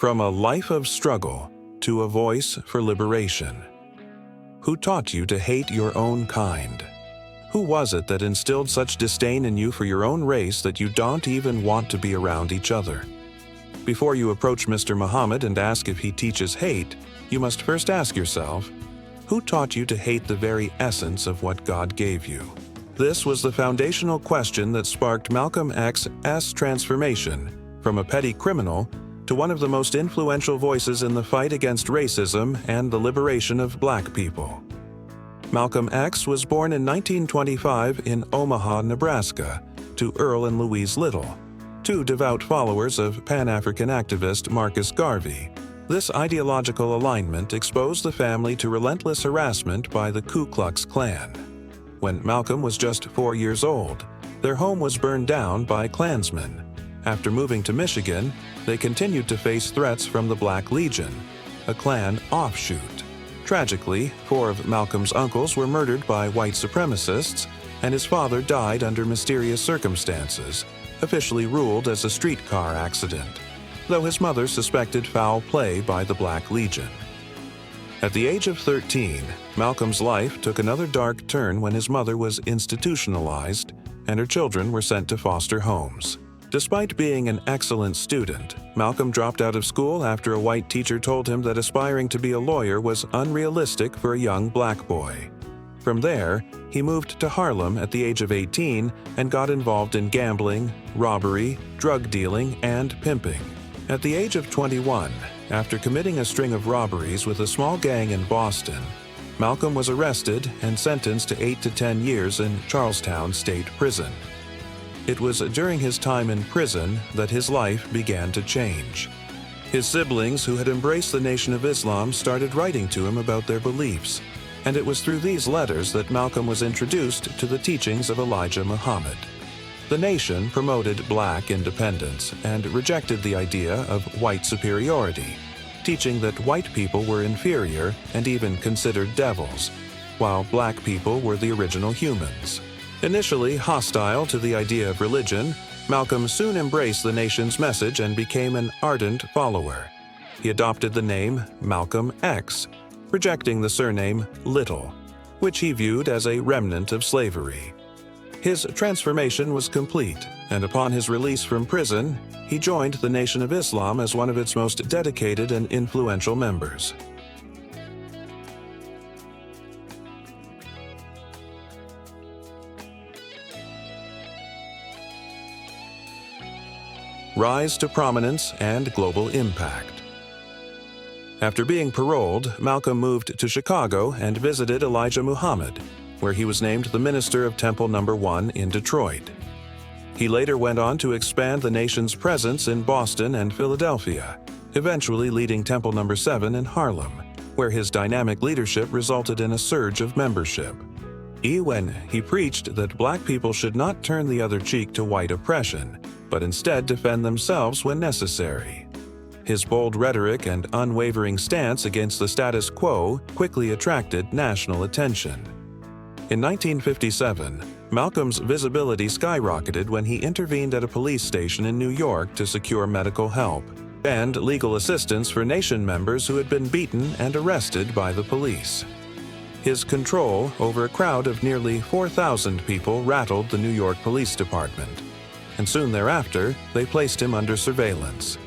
From a life of struggle to a voice for liberation. Who taught you to hate your own kind? Who was it that instilled such disdain in you for your own race that you don't even want to be around each other? Before you approach Mr. Muhammad and ask if he teaches hate, you must first ask yourself, who taught you to hate the very essence of what God gave you? This was the foundational question that sparked Malcolm X's transformation from a petty criminal to one of the most influential voices in the fight against racism and the liberation of Black people. Malcolm X was born in 1925 in Omaha, Nebraska, to Earl and Louise Little, two devout followers of Pan-African activist Marcus Garvey. This ideological alignment exposed the family to relentless harassment by the Ku Klux Klan. When Malcolm was just 4 years old, their home was burned down by Klansmen. After moving to Michigan, they continued to face threats from the Black Legion, a Klan offshoot. Tragically, 4 of Malcolm's uncles were murdered by white supremacists, and his father died under mysterious circumstances, officially ruled as a streetcar accident, though his mother suspected foul play by the Black Legion. At the age of 13, Malcolm's life took another dark turn when his mother was institutionalized and her children were sent to foster homes. Despite being an excellent student, Malcolm dropped out of school after a white teacher told him that aspiring to be a lawyer was unrealistic for a young Black boy. From there, he moved to Harlem at the age of 18 and got involved in gambling, robbery, drug dealing, and pimping. At the age of 21, after committing a string of robberies with a small gang in Boston, Malcolm was arrested and sentenced to 8 to 10 years in Charlestown State Prison. It was during his time in prison that his life began to change. His siblings, who had embraced the Nation of Islam, started writing to him about their beliefs, and it was through these letters that Malcolm was introduced to the teachings of Elijah Muhammad. The Nation promoted Black independence and rejected the idea of white superiority, teaching that white people were inferior and even considered devils, while Black people were the original humans. Initially hostile to the idea of religion, Malcolm soon embraced the Nation's message and became an ardent follower. He adopted the name Malcolm X, rejecting the surname Little, which he viewed as a remnant of slavery. His transformation was complete, and upon his release from prison, he joined the Nation of Islam as one of its most dedicated and influential members. Rise to prominence and global impact. After being paroled, Malcolm moved to Chicago and visited Elijah Muhammad, where he was named the minister of Temple No. 1 in Detroit. He later went on to expand the Nation's presence in Boston and Philadelphia, eventually leading Temple No. 7 in Harlem, where his dynamic leadership resulted in a surge of membership. When he preached that Black people should not turn the other cheek to white oppression, but instead defend themselves when necessary. His bold rhetoric and unwavering stance against the status quo quickly attracted national attention. In 1957, Malcolm's visibility skyrocketed when he intervened at a police station in New York to secure medical help and legal assistance for Nation members who had been beaten and arrested by the police. His control over a crowd of nearly 4,000 people rattled the New York Police Department, and soon thereafter, they placed him under surveillance.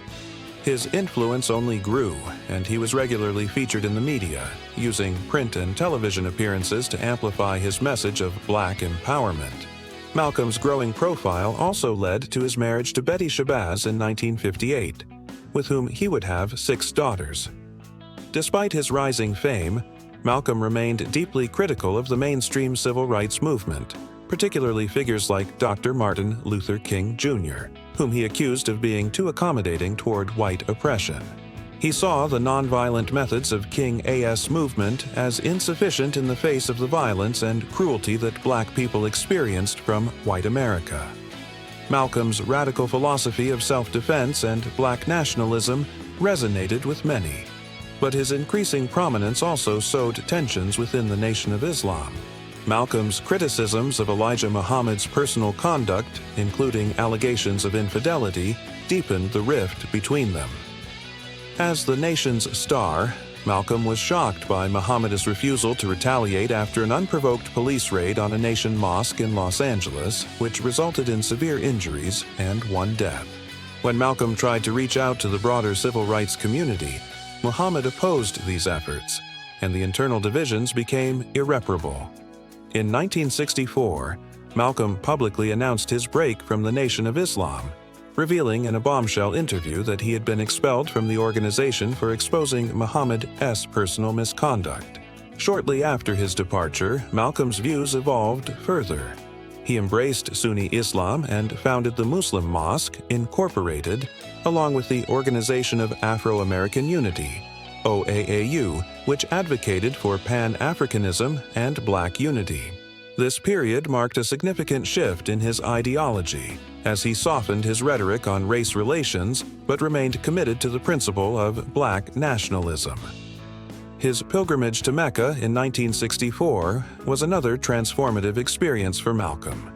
His influence only grew, and he was regularly featured in the media, using print and television appearances to amplify his message of Black empowerment. Malcolm's growing profile also led to his marriage to Betty Shabazz in 1958, with whom he would have 6 daughters. Despite his rising fame, Malcolm remained deeply critical of the mainstream civil rights movement, particularly figures like Dr. Martin Luther King Jr., whom he accused of being too accommodating toward white oppression. He saw the nonviolent methods of King's movement as insufficient in the face of the violence and cruelty that Black people experienced from white America. Malcolm's radical philosophy of self-defense and Black nationalism resonated with many, but his increasing prominence also sowed tensions within the Nation of Islam. Malcolm's criticisms of Elijah Muhammad's personal conduct, including allegations of infidelity, deepened the rift between them. As the nation's star, Malcolm was shocked by Muhammad's refusal to retaliate after an unprovoked police raid on a nation mosque in Los Angeles, which resulted in severe injuries and one death. When Malcolm tried to reach out to the broader civil rights community, Muhammad opposed these efforts, and the internal divisions became irreparable. In 1964, Malcolm publicly announced his break from the Nation of Islam, revealing in a bombshell interview that he had been expelled from the organization for exposing Muhammad's personal misconduct. Shortly after his departure, Malcolm's views evolved further. He embraced Sunni Islam and founded the Muslim Mosque, Incorporated, along with the Organization of Afro-American Unity, OAAU, which advocated for Pan-Africanism and Black unity. This period marked a significant shift in his ideology, as he softened his rhetoric on race relations but remained committed to the principle of Black nationalism. His pilgrimage to Mecca in 1964 was another transformative experience for Malcolm.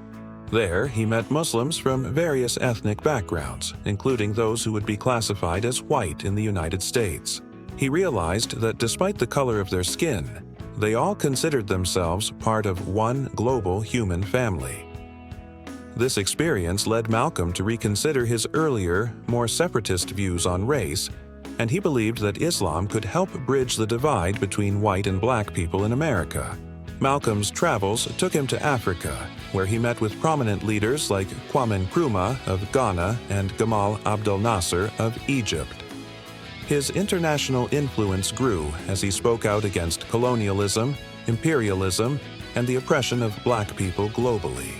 There, he met Muslims from various ethnic backgrounds, including those who would be classified as white in the United States. He realized that despite the color of their skin, they all considered themselves part of one global human family. This experience led Malcolm to reconsider his earlier, more separatist views on race, and he believed that Islam could help bridge the divide between white and black people in America. Malcolm's travels took him to Africa, where he met with prominent leaders like Kwame Nkrumah of Ghana and Gamal Abdel Nasser of Egypt. His international influence grew as he spoke out against colonialism, imperialism, and the oppression of black people globally.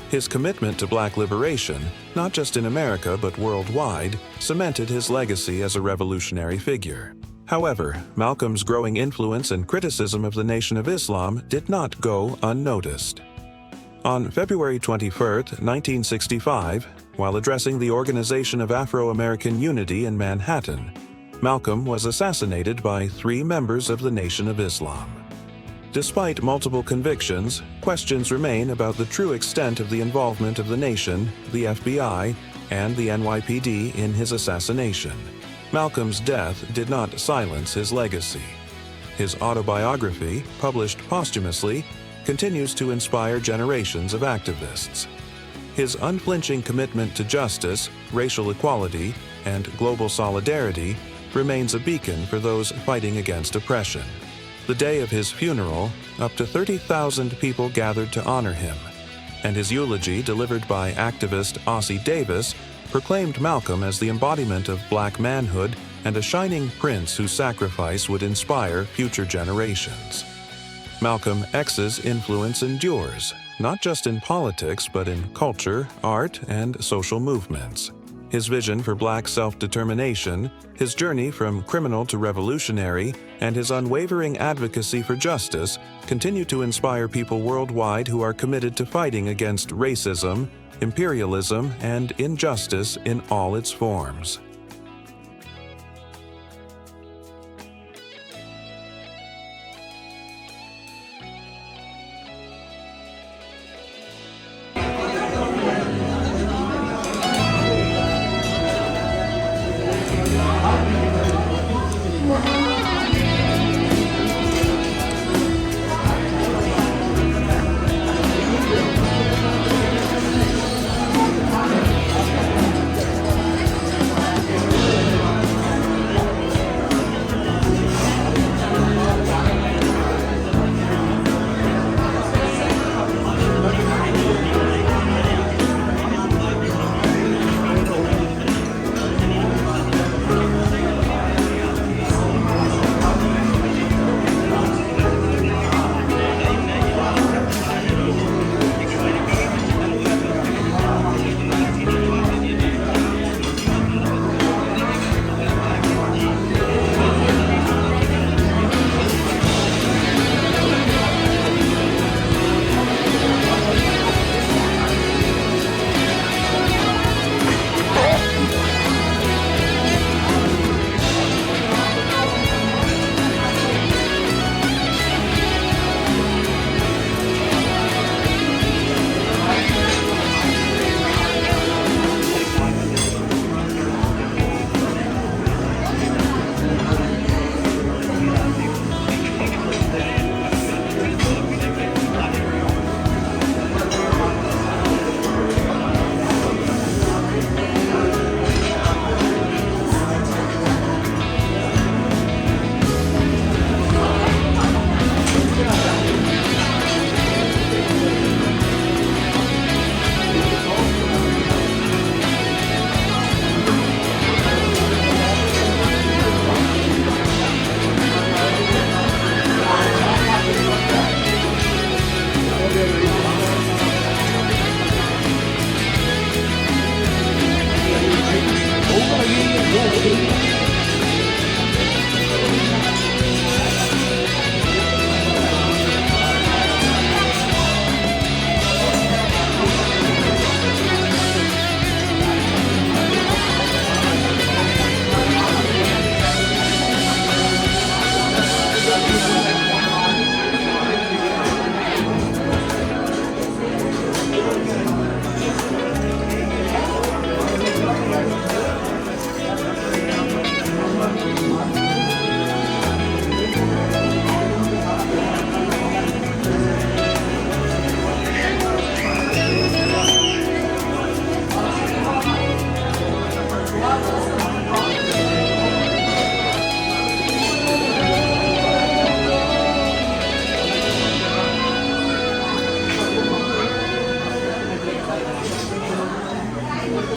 His commitment to black liberation, not just in America but worldwide, cemented his legacy as a revolutionary figure. However, Malcolm's growing influence and criticism of the Nation of Islam did not go unnoticed. On February 21, 1965, while addressing the Organization of Afro-American Unity in Manhattan, Malcolm was assassinated by 3 members of the Nation of Islam. Despite multiple convictions, questions remain about the true extent of the involvement of the nation, the FBI, and the NYPD in his assassination. Malcolm's death did not silence his legacy. His autobiography, published posthumously, continues to inspire generations of activists. His unflinching commitment to justice, racial equality, and global solidarity remains a beacon for those fighting against oppression. The day of his funeral, up to 30,000 people gathered to honor him, and his eulogy, delivered by activist Ossie Davis, proclaimed Malcolm as the embodiment of black manhood and a shining prince whose sacrifice would inspire future generations. Malcolm X's influence endures, not just in politics but in culture, art, and social movements. His vision for black self-determination, his journey from criminal to revolutionary, and his unwavering advocacy for justice continue to inspire people worldwide who are committed to fighting against racism, imperialism, and injustice in all its forms.